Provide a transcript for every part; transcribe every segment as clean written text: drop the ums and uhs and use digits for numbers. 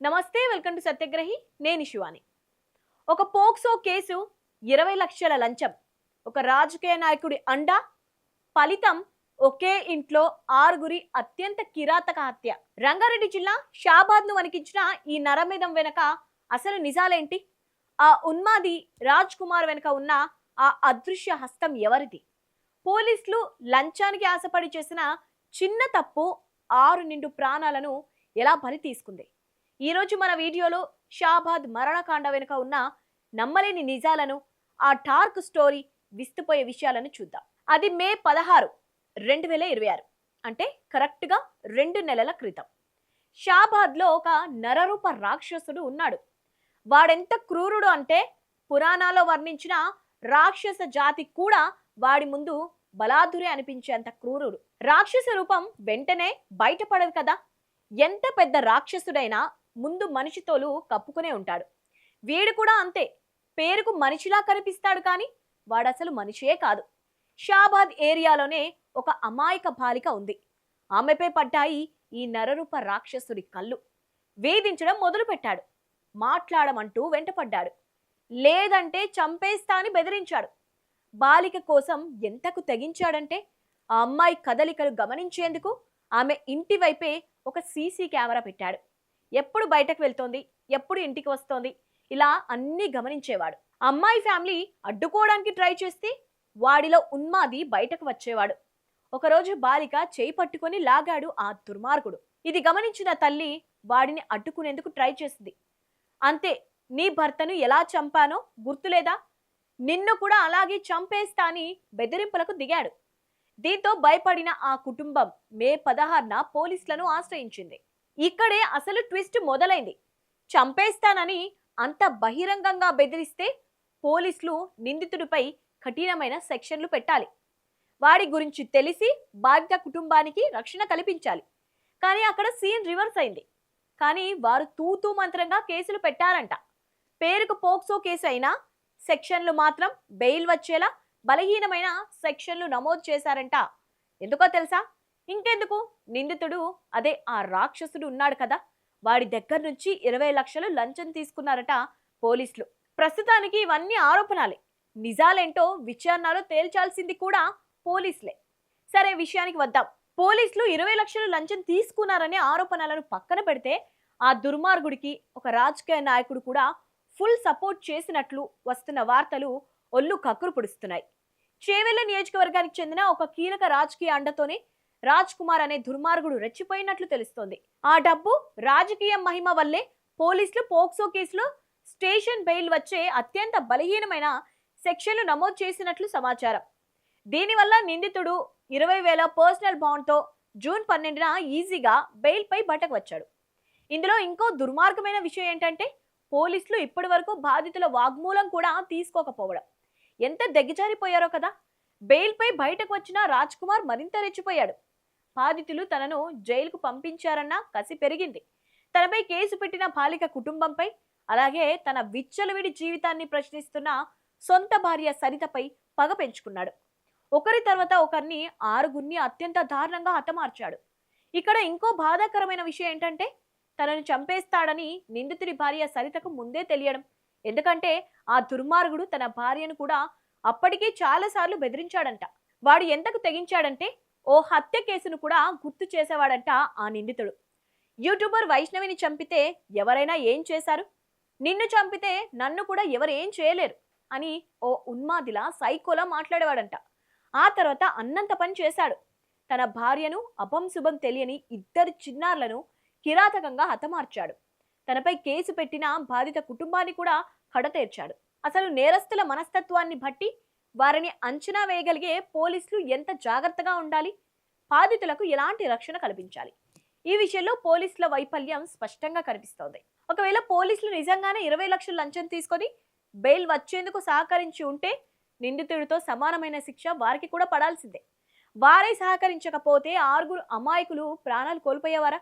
నమస్తే, welcome to సత్యగ్రహి. నేను శివాని. ఒక పోక్సో కేసు, 20 లక్షల లంచం, ఒక రాజకీయ నాయకుడి అండ, ఫలితం ఒకే ఇంట్లో ఆరుగురి అత్యంత కిరాతక హత్య. రంగారెడ్డి జిల్లా షాబాద్ ను వణికించిన ఈ నరమేధం వెనక అసలు నిజాలేంటి? ఆ ఉన్మాది రాజ్ కుమార్ వెనక ఉన్న ఆ అదృశ్య హస్తం ఎవరిది? పోలీసులు లంచానికి ఆశపడి చేసిన చిన్న తప్పు 6 నిండు ప్రాణాలను ఎలా బలి తీసుకుంది? ఈరోజు మన వీడియోలో షాబాద్ మరణకాండ వెనుక ఉన్న నమ్మలేని నిజాలను, ఆ డార్క్ స్టోరీ, విస్తుపోయే విషయాలను చూద్దాం. అది మే 16, 2026, అంటే కరెక్ట్గా 2 నెలల క్రితం. షాబాద్లో ఒక నరరూప రాక్షసుడు ఉన్నాడు. వాడెంత క్రూరుడు అంటే పురాణాల్లో వర్ణించిన రాక్షస జాతి కూడా వాడి ముందు బలాదురే అనిపించేంత క్రూరుడు. రాక్షస రూపం వెంటనే బయటపడదు కదా. ఎంత పెద్ద రాక్షసుడైనా ముందు మనిషి తోలు కప్పుకునే ఉంటాడు. వీడు కూడా అంతే. పేరుకు మనిషిలా కనిపిస్తాడు కానీ వాడసలు మనిషే కాదు. షాబాద్ ఏరియాలోనే ఒక అమాయక బాలిక ఉంది. ఆమెపై పడ్డాయి ఈ నరరూప రాక్షసుడి కళ్ళు. వేధించడం మొదలు పెట్టాడు. మాట్లాడమంటూ వెంటపడ్డాడు. లేదంటే చంపేస్తా అని బెదిరించాడు. బాలిక కోసం ఎంతకు తెగించాడంటే ఆ అమ్మాయి కదలికలు గమనించేందుకు ఆమె ఇంటి వైపే ఒక సీసీ కెమెరా పెట్టాడు. ఎప్పుడు బయటకు వెళ్తోంది, ఎప్పుడు ఇంటికి వస్తోంది, ఇలా అన్నీ గమనించేవాడు. అమ్మాయి ఫ్యామిలీ అడ్డుకోవడానికి ట్రై చేస్తే వాడిలో ఉన్మాది బయటకు వచ్చేవాడు. ఒకరోజు బాలిక చేయి పట్టుకొని లాగాడు ఆ దుర్మార్గుడు. ఇది గమనించిన తల్లి వాడిని అడ్డుకునేందుకు ట్రై చేసింది. అంతే, నీ భర్తను ఎలా చంపానో గుర్తులేదా? నిన్ను కూడా అలాగే చంపేస్తా అని బెదిరింపులకు దిగాడు. దీంతో భయపడిన ఆ కుటుంబం మే 16న పోలీసులను ఆశ్రయించింది. ఇక్కడే అసలు ట్విస్ట్ మొదలైంది. చంపేస్తానని అంత బహిరంగంగా బెదిరిస్తే పోలీసులు నిందితుడిపై కఠినమైన సెక్షన్లు పెట్టాలి. వాడి గురించి తెలిసి బాధిత కుటుంబానికి రక్షణ కల్పించాలి. కానీ అక్కడ సీన్ రివర్స్ అయింది. కానీ వారు తూతూ మంత్రంగా కేసులు పెట్టారంట. పేరుకు పోక్సో కేసు అయినా సెక్షన్లు మాత్రం బెయిల్ వచ్చేలా బలహీనమైన సెక్షన్లు నమోదు చేశారంట. ఎందుకో తెలుసా? ఇంకెందుకు, నిందితుడు అదే ఆ రాక్షసుడు ఉన్నాడు కదా, వాడి దగ్గర నుంచి 20 లక్షలు లంచం తీసుకున్నారట పోలీసులు. ప్రస్తుతానికి ఇవన్నీ ఆరోపణలే. నిజాలేంటో విచారణలో తేల్చాల్సింది కూడా పోలీసులే. సరే, విషయానికి వద్దాం. పోలీసులు 20 లక్షలు లంచం తీసుకున్నారనే ఆరోపణలను పక్కన పెడితే ఆ దుర్మార్గుడికి ఒక రాజకీయ నాయకుడు కూడా ఫుల్ సపోర్ట్ చేసినట్లు వస్తున్న వార్తలు ఒళ్ళు కక్కురు పొడుస్తున్నాయి. చేవెళ్ల నియోజకవర్గానికి చెందిన ఒక కీలక రాజకీయ అండతోనే రాజ్ కుమార్ అనే దుర్మార్గుడు రెచ్చిపోయినట్లు తెలుస్తోంది. ఆ డబ్బు, రాజకీయ మహిమ వల్లే పోలీసులు పోక్సో కేసులో స్టేషన్ బెయిల్ వచ్చే అత్యంత బలహీనమైన సెక్షన్లు నమోదు చేసినట్లు సమాచారం. దీనివల్ల నిందితుడు 20,000 పర్సనల్ బాండ్తో జూన్ 12న ఈజీగా బెయిల్ పై బయటకు వచ్చాడు. ఇందులో ఇంకో దుర్మార్గమైన విషయం ఏంటంటే పోలీసులు ఇప్పటి వరకు బాధితుల వాగ్మూలం కూడా తీసుకోకపోవడం. ఎంత దిగజారిపోయారో కదా. బెయిల్ పై బయటకు వచ్చిన రాజ్ కుమార్ మరింత రెచ్చిపోయాడు. బాధితులు తనను జైలుకు పంపించారన్న కసి పెరిగింది. తనపై కేసు పెట్టిన బాలిక కుటుంబంపై, అలాగే తన విచ్చలవిడి జీవితాన్ని ప్రశ్నిస్తున్న సొంత భార్య సరితపై పగ పెంచుకున్నాడు. ఒకరి తర్వాత ఒకరిని ఆరుగురిని అత్యంత దారుణంగా హతమార్చాడు. ఇక్కడ ఇంకో బాధాకరమైన విషయం ఏంటంటే తనను చంపేస్తాడని నిందితుడి భార్య సరితకు ముందే తెలియడం. ఎందుకంటే ఆ దుర్మార్గుడు తన భార్యను కూడా అప్పటికే చాలాసార్లు బెదిరించాడంట. వాడు ఎంతకు తెగించాడంటే ఓ హత్య కేసును కూడా గుర్తు చేసేవాడంట ఆ నిందితుడు. యూట్యూబర్ వైష్ణవిని చంపితే ఎవరైనా ఏం చేశారు, నిన్ను చంపితే నన్ను కూడా ఎవరు ఏం చేయలేరు అని ఓ ఉన్మాదిలా సైకోలా మాట్లాడేవాడంట. ఆ తర్వాత అన్నంత పని చేశాడు. తన భార్యను, అపంశుభం తెలియని 2 చిన్నారులను కిరాతకంగా హతమార్చాడు. తనపై కేసు పెట్టిన బాధిత కుటుంబాన్ని కూడా కడతేర్చాడు. అసలు నేరస్తుల మనస్తత్వాన్ని బట్టి వారిని అంచనా వేయగలిగే పోలీసులు ఎంత జాగ్రత్తగా ఉండాలి, బాధితులకు ఎలాంటి రక్షణ కల్పించాలి, ఈ విషయంలో పోలీసుల వైఫల్యం స్పష్టంగా కనిపిస్తోంది. ఒకవేళ పోలీసులు నిజంగానే 20 లక్షలు లంచం తీసుకొని బెయిల్ వచ్చేందుకు సహకరించి ఉంటే నిందితుడితో సమానమైన శిక్ష వారికి కూడా పడాల్సిందే. వారే సహకరించకపోతే 6 అమాయకులు ప్రాణాలు కోల్పోయేవారా?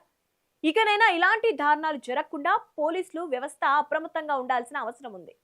ఇకనైనా ఇలాంటి దారుణాలు జరగకుండా పోలీసులు వ్యవస్థ అప్రమత్తంగా ఉండాల్సిన అవసరం ఉంది.